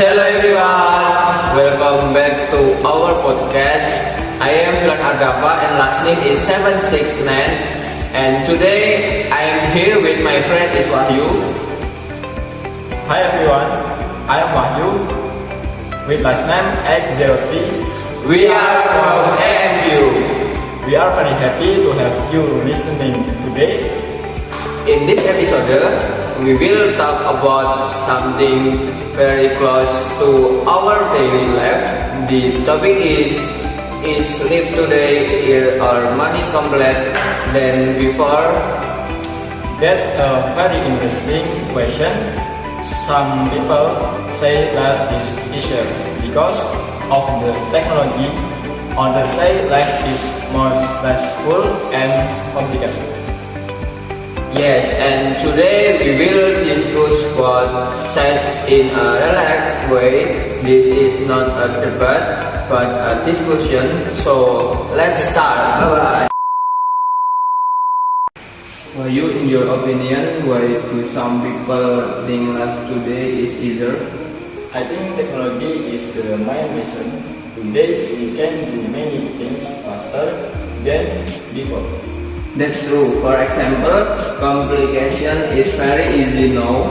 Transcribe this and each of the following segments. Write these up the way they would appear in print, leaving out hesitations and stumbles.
Hello everyone, welcome back to our podcast. I am Filan Agava and last name is 769. And today I am here with my friend is Wahyu. Hi everyone, I am Wahyu with last name 803. We are from AMU. We are very happy to have you listening today. In this episode, we will talk about something very close to our daily life. The topic is live today or money complete than before? That's a very interesting question. Some people say life is easier because of the technology. Others say life is more stressful and complicated. Yes, and today we will discuss what said in a relaxed way. This is not a debate, but a discussion. So let's start. Bye-bye. Wahyu, in your opinion, why do some people think life today is easier? I think technology is the main reason. Today we can do many things faster than before. That's true. For example, communication is very easy now.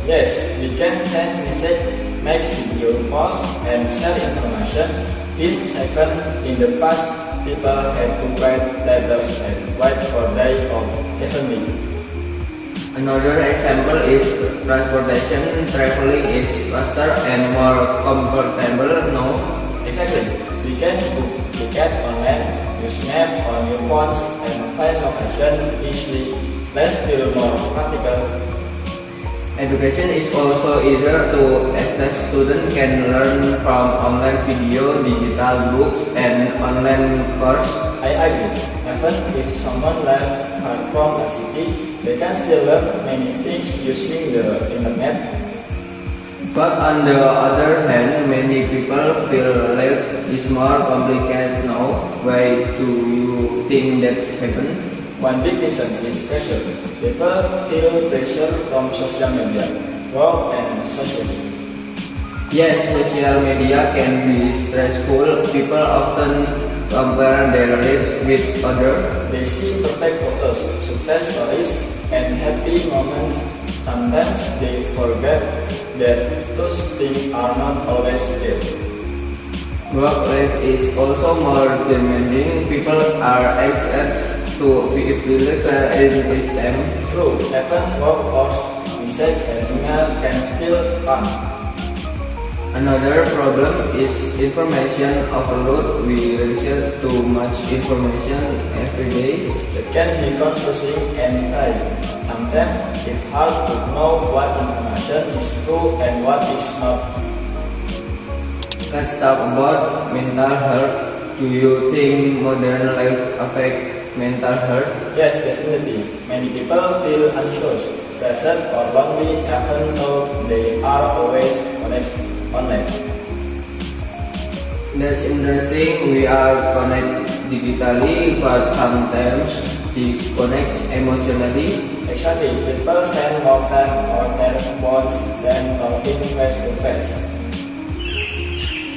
Yes, we can send message, make video calls, and share information in seconds. In the past, people had to write letters and wait for days or even weeks. Another example is transportation. Traveling is faster and more comfortable now. Exactly. We can book tickets online, use map on your phones, and find location easily. Let's feel more practical. Education is also easier to access. Students can learn from online video, digital books, and online course. I agree. Even if someone lives far from a city, they can still learn many things using the internet. But on the other hand, many people feel life is more complicated now. Why do you think that's happened? One big reason is pressure. People feel pressure from social media, work, and social media. Yes, social media can be stressful. People often compare their lives with others. They see perfect photos, success stories, and happy moments. Sometimes they forget that those things are not always real. Work life is also more demanding. People are expected to be delivered in this time. True, even work calls, message, and email can still come. Another problem is information overload. We receive too much information every day. It can be confusing and tiring. Sometimes it's hard to know what information is true and what is not. Let's talk about mental health. Do you think modern life affect mental health? Yes, definitely. Many people feel anxious, stressed, or lonely even though they are always online. That's interesting. We are connected digitally, but sometimes disconnect emotionally. Exactly, people spend more time on their phones than talking face to face.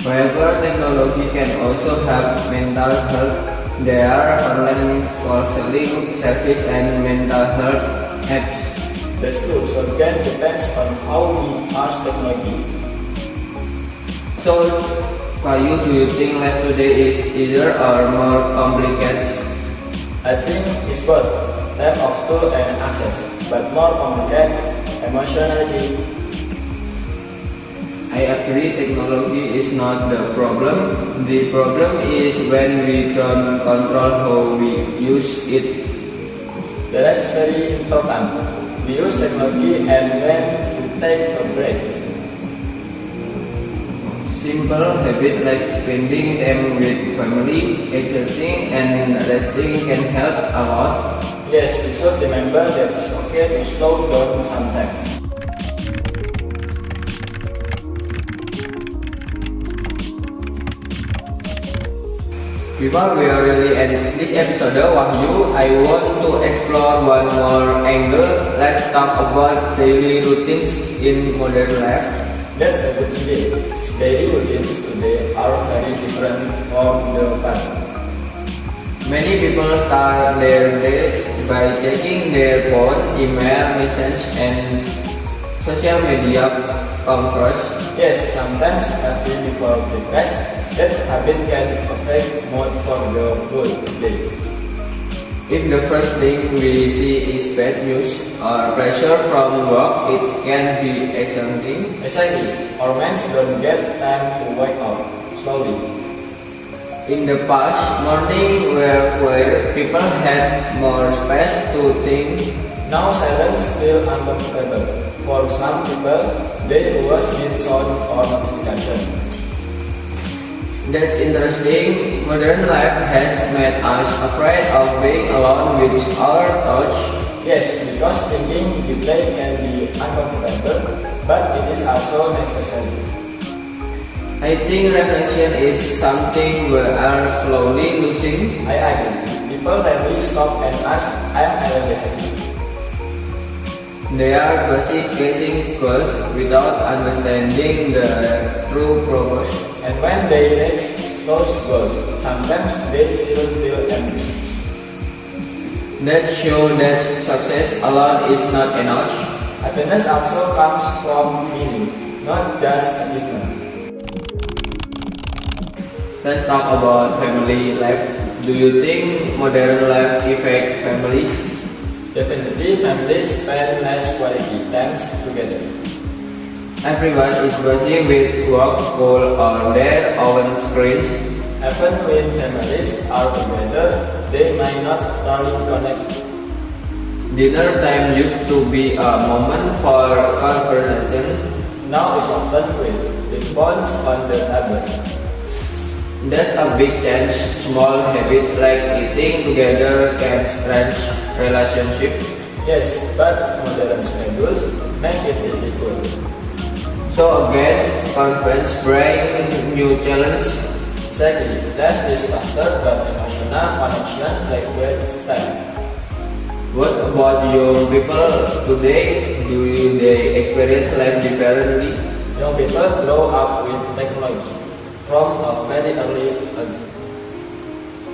However, technology can also help mental health. There are online counseling services and mental health apps. That's true, so again depends on how we use technology. So, Kayu, do you think life today is easier or more complicated? I think it's both type of tool and access, but more complicated emotionally. I agree, technology is not the problem. The problem is when we don't control how we use it. That is very important. We use technology and when to take a break. Simple habits like spending time with family, exercising, and resting can help a lot. Yes, we should remember that it's okay to slow down sometimes. Before we really end this episode, Wahyu, I want to explore one more angle. Let's talk about daily routines in modern life. That's a good idea. Daily routines today are very different from the past. Many people start their day by checking their phone, email, message, and social media come first. Yes, sometimes happy before breakfast. That habit can affect mood for the whole day. If the first thing we see is bad news or pressure from work, it can be exhausting. Exactly, our minds don't get time to wake up slowly. In the past, mornings were where people had more space to think. Now silence feels uncomfortable. For some people, they always need sound or notification. That's interesting. Modern life has made us afraid of being alone with our thoughts. Yes, because thinking deeply can be uncomfortable, but it is also necessary. I think reflection is something we are slowly losing. I agree. People rarely stop and ask, "Am I really happy?" They are chasing goals without understanding the true purpose. And when they reach those goals, sometimes they still feel empty. That shows that success alone is not enough. Happiness also comes from meaning, not just achievement. Let's talk about family life. Do you think modern life affects family? Definitely, families spend less quality times together. Everyone is busy with work, school, or their own screens. Even when families are together, they might not truly connect. Dinner time used to be a moment for conversation. Now it's often with phones on the table. That's a big change. Small habits like eating together can strengthen relationships. Yes, but modern schedules make it difficult. So again, conference bring new challenge. Exactly, life is faster but emotional connection requires time. What about young people today? Do they experience life differently? Young people grow up with technology from a very early age.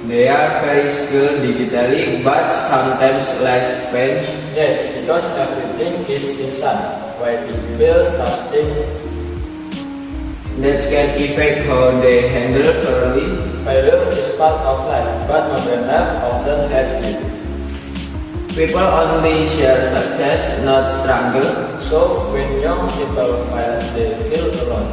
They are very skilled digitally, but sometimes less patient. Yes, because everything is instant, waiting, feel, trusting. That can affect how they handle failure. Failure is part of life, but modern life often has it. People only share success, not struggle. So when young people fail, they feel alone.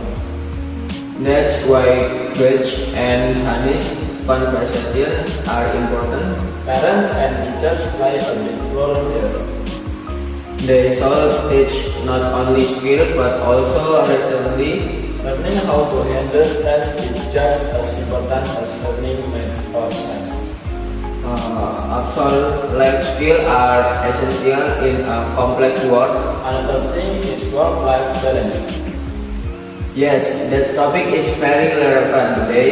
That's why courage and honest conversation are important. Parents and teachers play a big role here. They should teach not only skill but also recently. Learning how to handle stress is just as important as learning math or science. Absolute life skills are essential in a complex world. Another thing is work-life balance. Yes, that topic is very relevant today.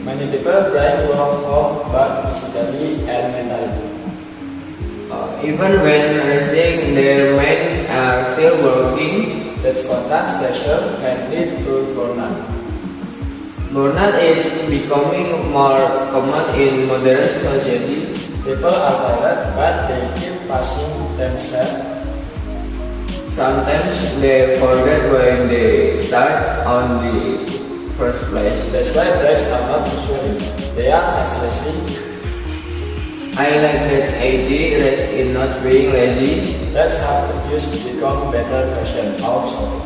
Many people bring work home but physically and mentally. Even when resting, their men are still working. That constant pressure can lead to burnout. Burnout is becoming more common in modern society. People are tired but they keep pushing themselves. Sometimes they forget why they start on the first place. That's why breaks are not usually. They are necessary. I like that idea, rest in not being lazy. Let's have use to become better version also.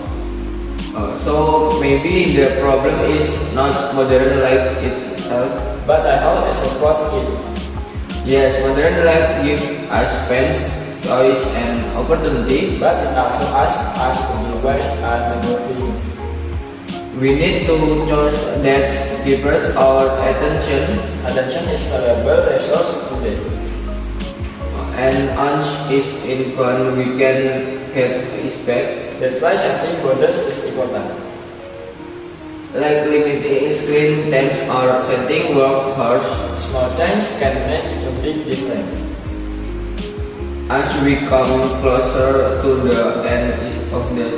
So maybe the problem is not modern life itself. But I always support it. Yes, modern life gives us space, choice, and opportunity. But it also asks us to be wise and maneuver. We need to choose that gives our attention, Attention is a valuable resource today. and once is income we can get respect. That's why setting borders is important. Like limiting screen times or setting work hours. Small change can make a big difference. As we come closer to the end of this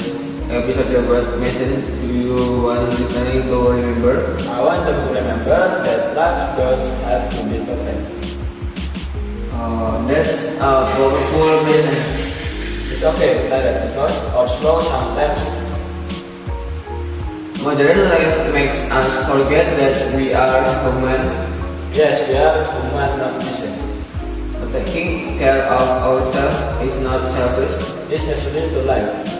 episode, episode about mission do you want listening to remember? I want them to remember that life goals have to be perfect. That's a powerful message. It's okay to let it or slow sometimes. Modern life makes us forget that we are human. Yes, we are human, not machine. Taking care of ourselves is not selfish. It's necessary to life.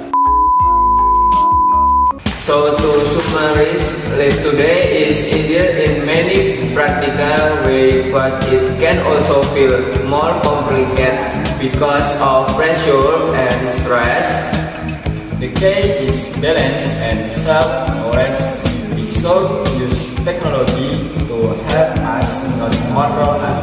So to summarize, life today is easier in many practical ways, but it can also feel more complicated because of pressure and stress. The key is balance and self-awareness. We should use technology to help us, not control us.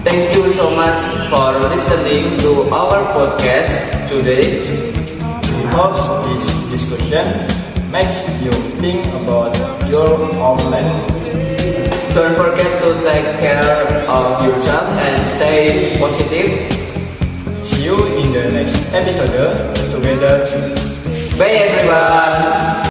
Thank you so much for listening to our podcast today. We hope this discussion makes you think about your own life. Don't forget to take care of yourself and stay positive. See you in the next episode together. Bye everyone!